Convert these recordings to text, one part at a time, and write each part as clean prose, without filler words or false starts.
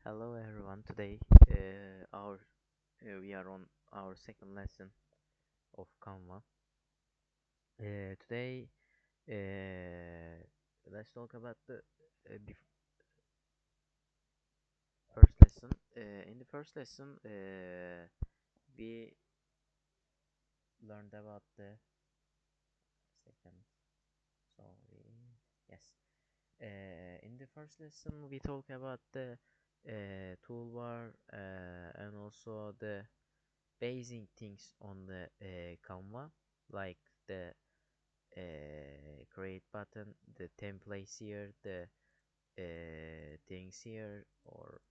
Hello everyone. Today, our we are on our second lesson of Canva. Today, let's talk about the first lesson. In the first lesson, we learned about the second. Sorry. Yes. In the first lesson, we talk about the toolbar and also the basic things on the Canva, like the create button, the templates here, the things here. Or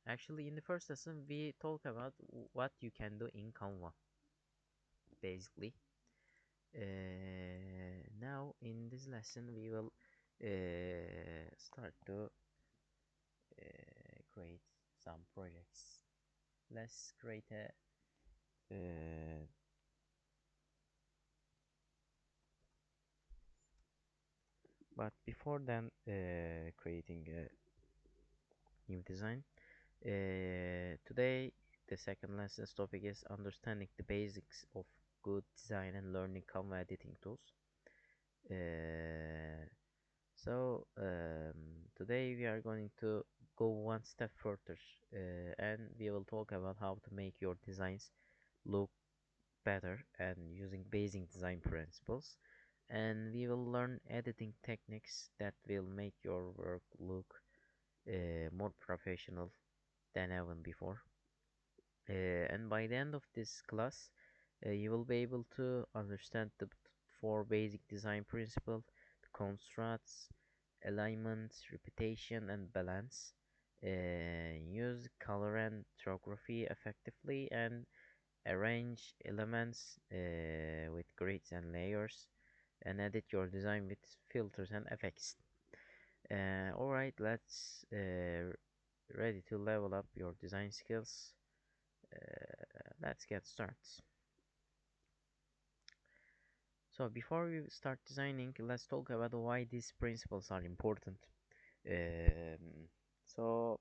actually, in the first lesson, we talk about what you can do in Canva, basically. Now, in this lesson, we will start to create some projects. Let's create a but before then creating a new design. Today, the second lesson's topic is understanding the basics of good design and learning Canva editing tools. Uh, Today we are going to go one step further and we will talk about how to make your designs look better and using basic design principles. And we will learn editing techniques that will make your work look more professional than ever before. And by the end of this class, you will be able to understand the four basic design principles: the contrasts, alignment, repetition, and balance. Use color and typography effectively, and arrange elements with grids and layers, and edit your design with filters and effects. Alright, let's ready to level up your design skills. Let's get started. So before we start designing, let's talk about why these principles are important. Um, so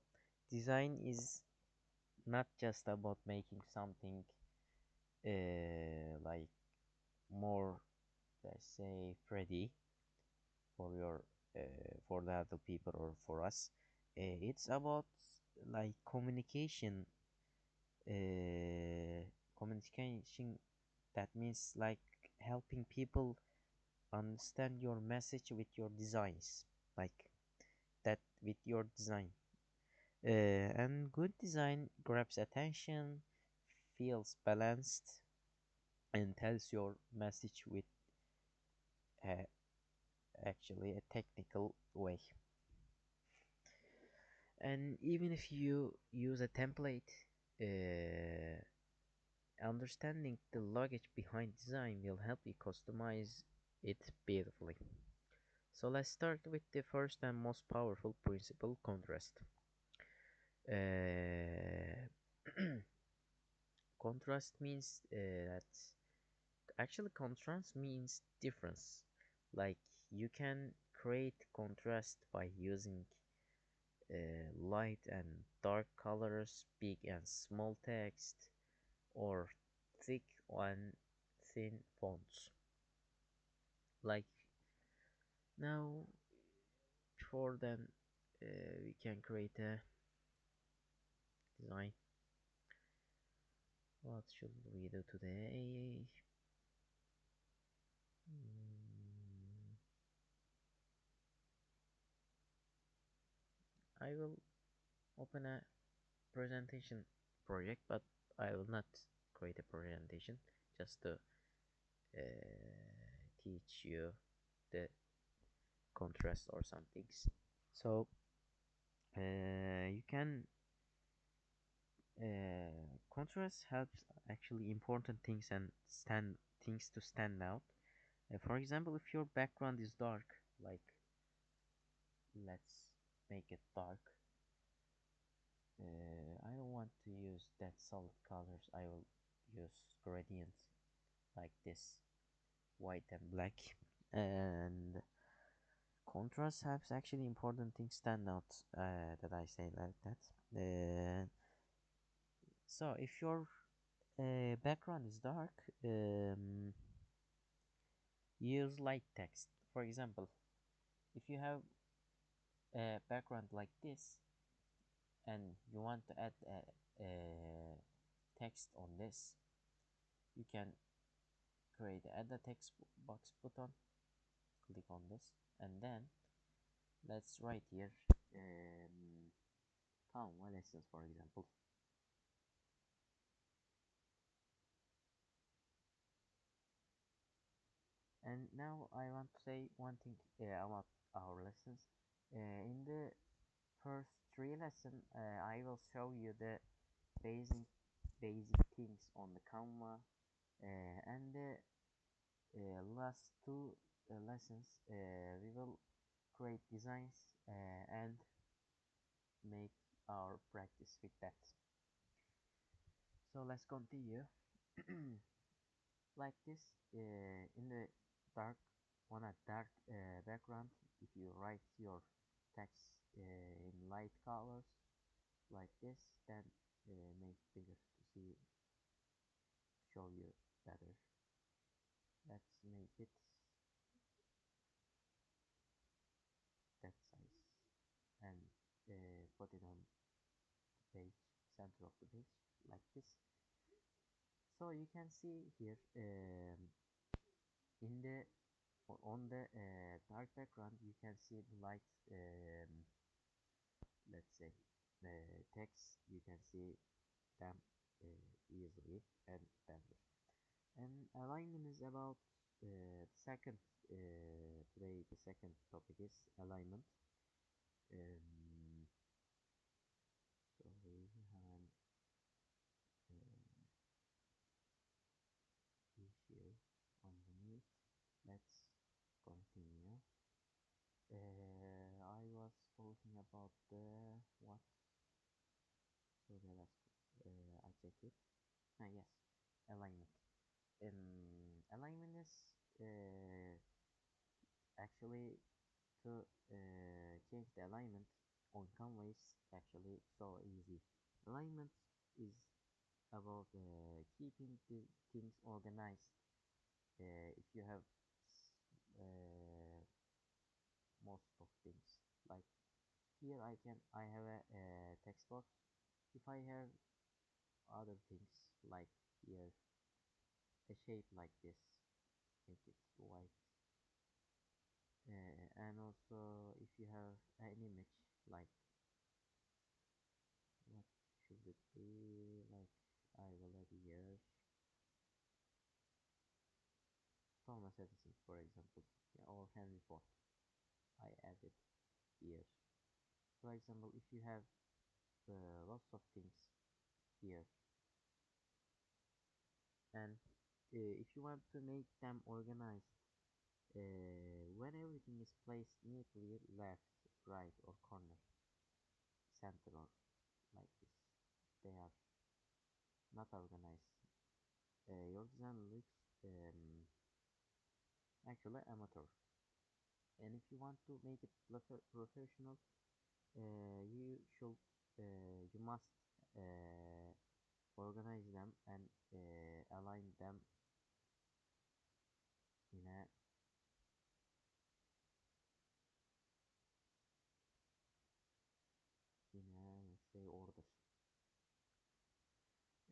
design is not just about making something like more, let's say, pretty for your for the other people or for us. It's about like uh, communication. That means like helping people understand your message with your designs, like that with your design. And good design grabs attention, feels balanced, and tells your message with uh, actually a technical way. And even if you use a template, uh, understanding the logic behind design will help you customize it beautifully. So let's start with the first and most powerful principle: contrast. Uh, contrast means that actually contrast means difference. Like you can create contrast by using light and dark colors, big and small text, or thick and thin fonts. Like now, before then, we can create a design. What should we do today? Mm, I will open a presentation project, but I will not create a presentation, just to teach you the contrast or some things. So you can contrast helps actually important things and stand things to stand out. For example, if your background is dark, like let's make it dark. I don't want to use that solid colors. I will use gradient like this, white and black. And Contrast helps actually important things stand out, that I say like that. Uh, so if your background is dark, use light text. For example, if you have a background like this and you want to add a text on this, you can create add a text box button, click on this, and then let's write here Canva lessons, for example. And now I want to say one thing about our lessons. In the first three lessons, I will show you the basic basic things on the Canva, and the last two lessons we will create designs and make our practice with that. So let's continue. Like this, in the dark on a dark background, if you write your text in light colors like this, then make bigger to see, show you better. Let's make it that size and put it on the page, center of the page, like this. So you can see here in the on the dark background, you can see the light, let's say the text, you can see them easily and better. And alignment is about second today the second topic is alignment. um, so we have an issue underneath. Let's continue. I was talking about the what? So the last I check it. Ah, yes, alignment. Alignment is actually to change the alignment on Canva is actually so easy. Alignment is about keeping the things organized. If you have uh, most of things, like here I have a text box. If I have other things like here a shape like this, make it white. And also if you have an image, like what should it be, like I will add here Thomas Edison, for example, yeah, or Henry Ford. I added here. For example, if you have lots of things here, and if you want to make them organized, when everything is placed neatly left, right, or corner, center, or like this, they are not organized. Your design looks actually amateur. And if you want to make it professional, you should you must organize them and align them in a let's say order.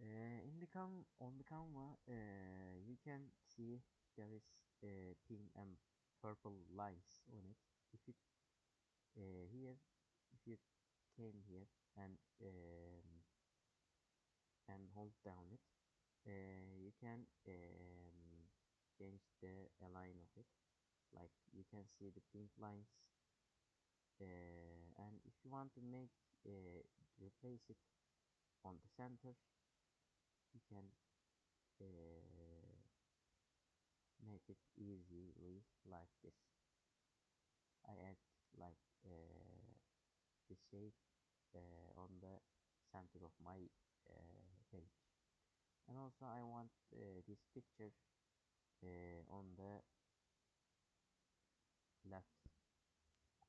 In the on the Canva, you can see there is pink and purple lines on it. If you here, if you came here and hold down it, you can change the align of it. Like you can see the pink lines, and if you want to make replace it on the center, you can uh, make it easily like this. I add like the shape on the center of my page, and also I want this picture on the left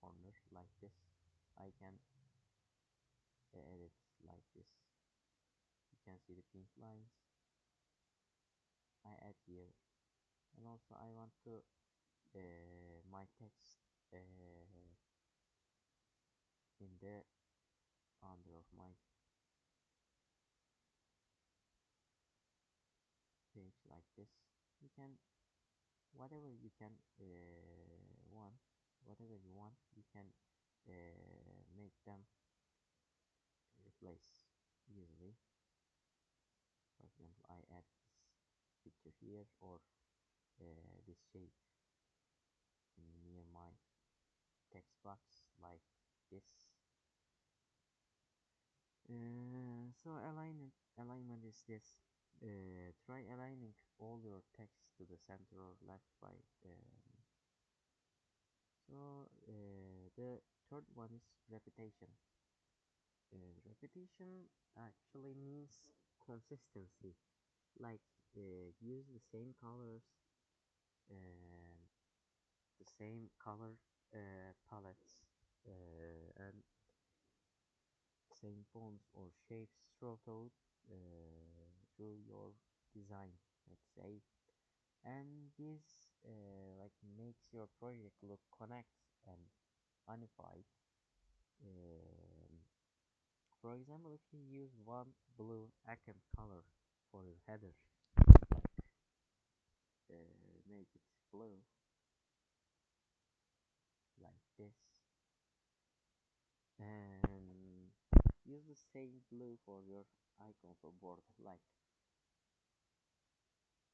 corner like this. I can edit like this. You can see the pink lines I add here, and also I want to my text in the under of my page like this. You can whatever you can want, whatever you want, you can make them replace easily. For example, I add this picture here or this shape near my text box like this. So alignment is this. Try aligning all your text to the center or left by the third one is repetition. Repetition actually means consistency, like use the same colors and the same color palettes and same fonts or shapes through your design, let's say, and this like makes your project look connect and unified. Um, for example, if you use one blue accent color for your header, like make it blue like this, and use the same blue for your icons or border. Like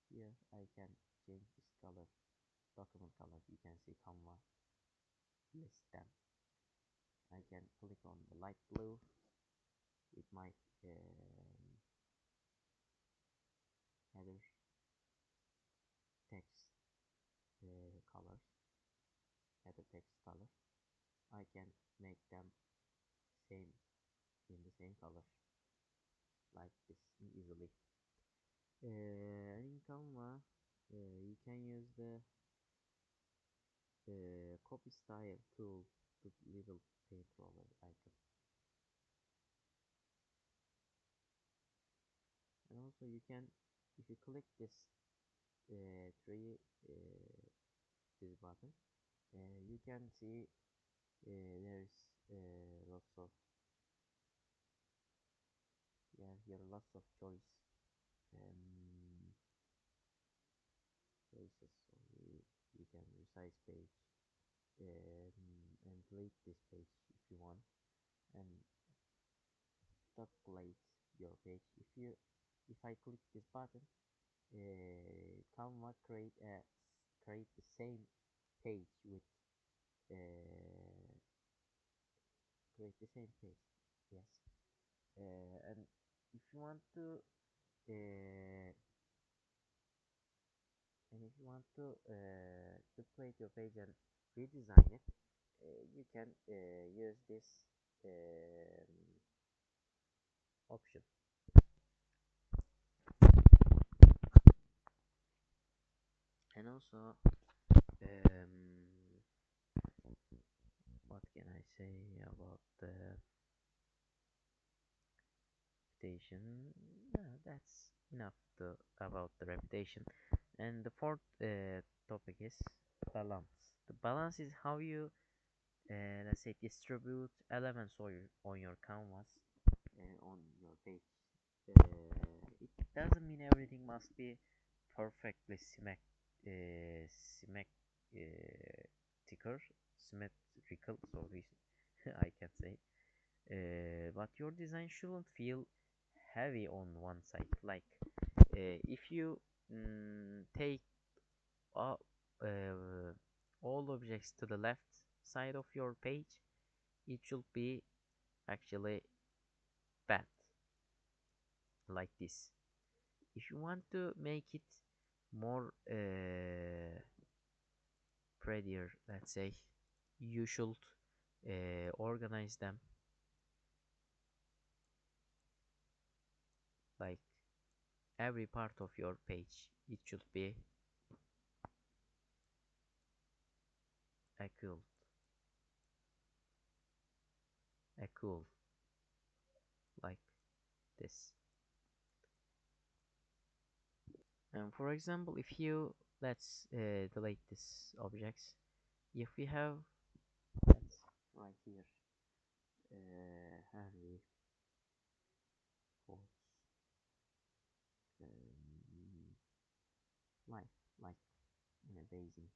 here, I can change this color, document color. You can see Canva list them. I can click on the light blue with my header text colors, header text color. I can make them same in the same color like this easily. In Canva, you can use the copy style tool to little paint roller icon, and also you can, if you click this three this button, you can see there's lots of here lots of um, choices. So you can resize page and delete this page if you want, and duplicate your page. If I click this button, Canva create the same page with uh, create the same page. Yes, and if you want to uh, if you want to duplicate your page and redesign it, you can use this um, option. And also, what can I say about the reputation? Yeah, that's enough about the reputation. And the fourth topic is balance. The balance is how you, let's say, distribute elements on your canvas, on your page. It doesn't mean everything must be perfectly symmetrical, symmetrical. Sorry, I can say. But your design shouldn't feel heavy on one side. Like if you take all, all objects to the left side of your page, it should be actually bad like this. If you want to make it more prettier, let's say, you should organize them like every part of your page. It should be equal. cool, like this. And for example, if you let's delete this objects. If we have, let's right here, Henry quotes, um, like like in a basic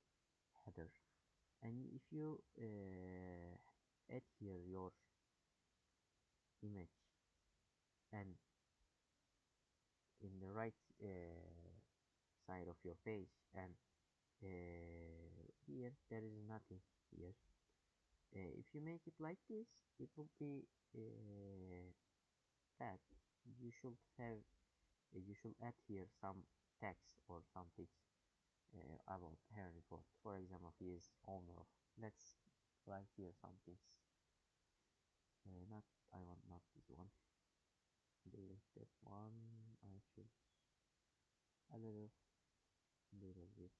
header, and if you add here your image and in the right side of your page, and here there is nothing here. If you make it like this, it will be bad. You should have, you should add here some text or something about Henry Ford. For example, he is owner of. Let's write here something. Not, I want not this one. Delete that one. I should a little bit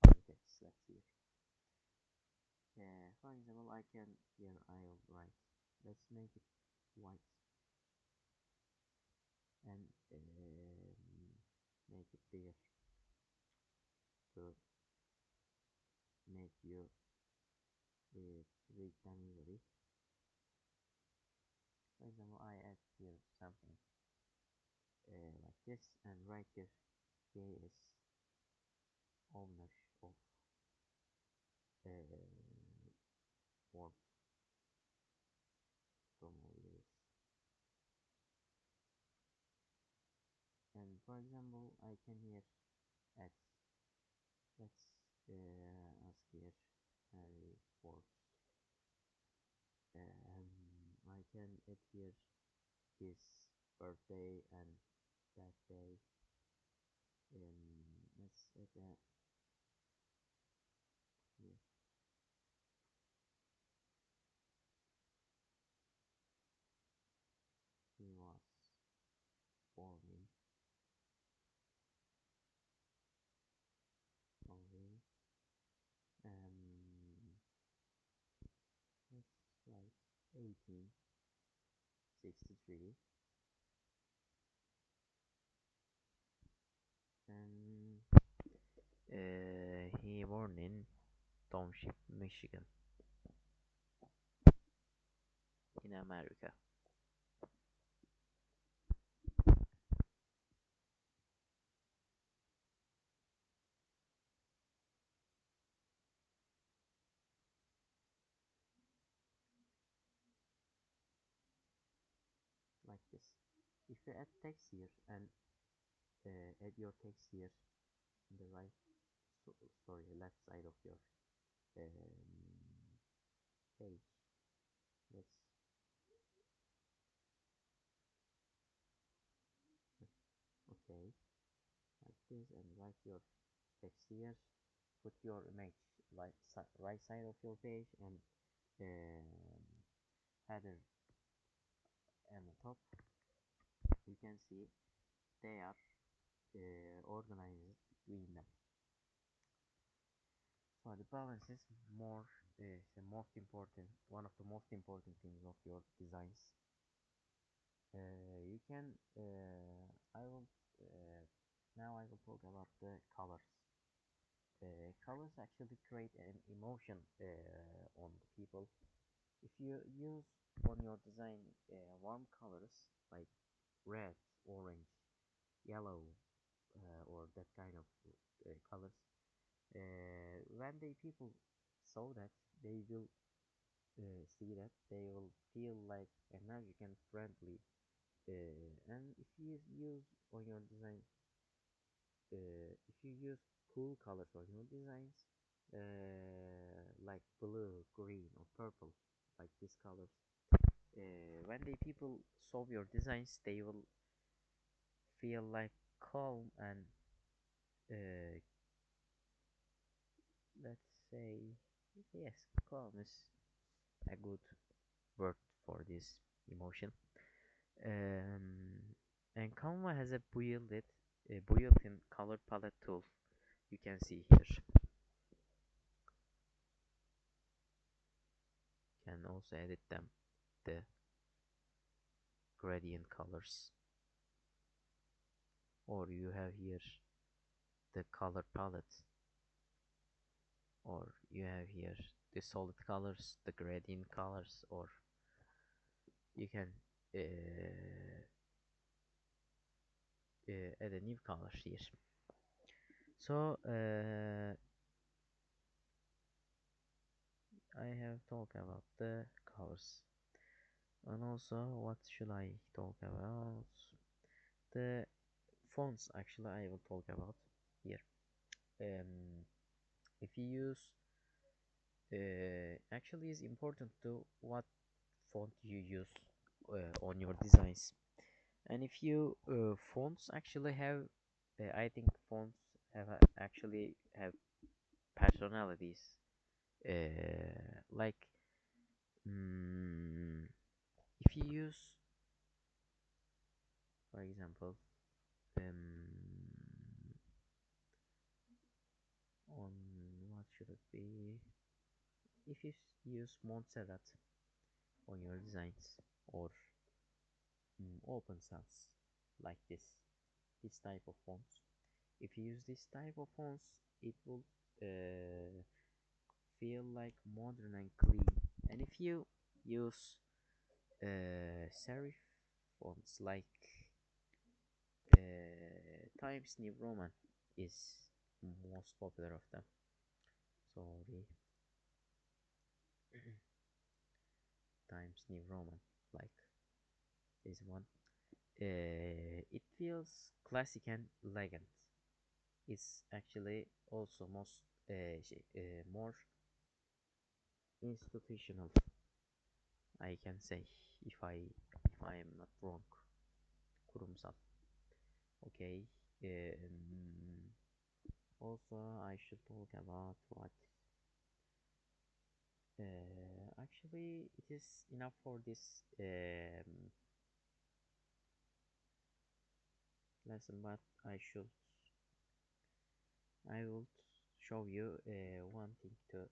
other text. Let's see. For example, I can here I'll write. Let's make it white and make it bigger to make you read them easily. For example, I add here something like this, and right here K is owner of Ford automobiles. And for example, I can here add, let's ask here Harry Ford. I can add here his birthday and that day. Let's add that here. He was born in Norway. Let's write 1863, and he born in Township, Michigan, in America. Like this. If you add text here and add your text here in the right, so, sorry, left side of your page. Let's okay, like this, and write your text here. Put your image right side of your page, and header and the top. You can see they are organized between them. So the balance is more the most important, one of the most important things of your designs. You can I will now I will talk about the colors. Colors actually create an emotion on the people. If you use on your design warm colors like red, orange, yellow, or that kind of colors, when the people saw that, they will see that, they will feel like magic and friendly. And if you use on your design, if you use cool colors on your designs, like blue, green, or purple, like these colors, when the people saw your designs, they will feel like calm and uh, let's say, yes, calm is a good word for this emotion. And Canva has a built-in color palette tool. You can see here. Can also edit them. the gradient colors, or you have here the color palette, or you have here the solid colors, the gradient colors, or you can add a new color here. So I have talked about the colors, and also what should I talk about? The fonts actually I will talk about here. If you use actually it's important to what font you use on your designs, and if you fonts actually have I think fonts have actually have personalities, like mm, if you use for example on what should it be, if you use Montserrat on your designs, or open sans like this type of fonts, if you use this type of fonts it will feel like modern and clean. And if you use serif fonts like Times New Roman is most popular of them. Sorry, Times New Roman like this one. It feels classic and elegant. It's actually also more institutional, I can say, if I am not wrong. Kurumsal. Okay. Also, I should talk about what. Actually, it is enough for this lesson, but I will show you one thing to.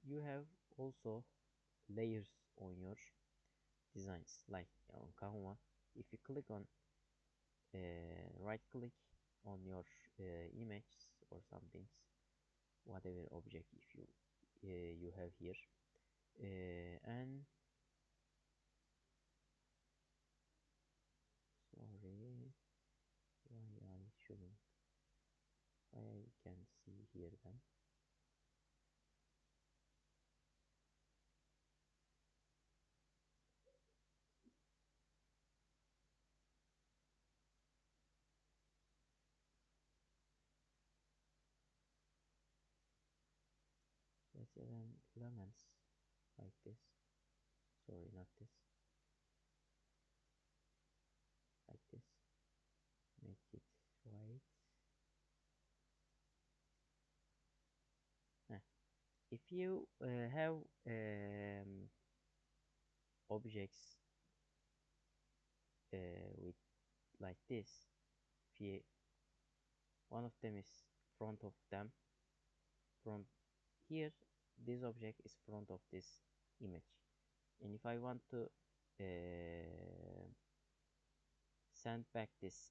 You have also layers on your designs, like on Canva. If you click on right click on your image or something, whatever object if you have here, and sorry, why I shouldn't, why I can see here then. Let's add elements like this. Sorry, not this. Like this. Make it white. Ah. If you have objects with like this, if you, one of them is front of them, front here, this object is front of this image, and if I want to send back this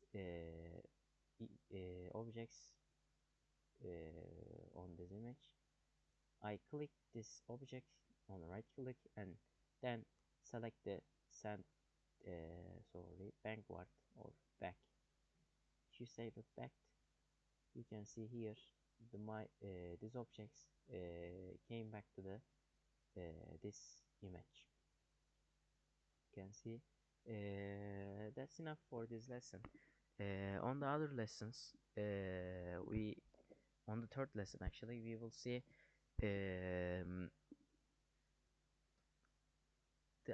objects on this image, I click this object on right click and then select the send sorry, backward or back. If you save it back, you can see here these objects came back to the this image. You can see that's enough for this lesson. On the other lessons, we on the third lesson actually we will see the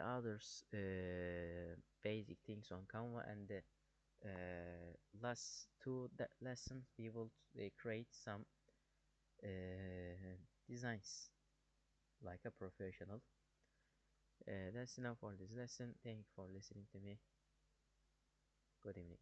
others basic things on Canva, and the last two lessons we will create some designs like a professional. That's enough for this lesson. Thank you for listening to me. Good evening.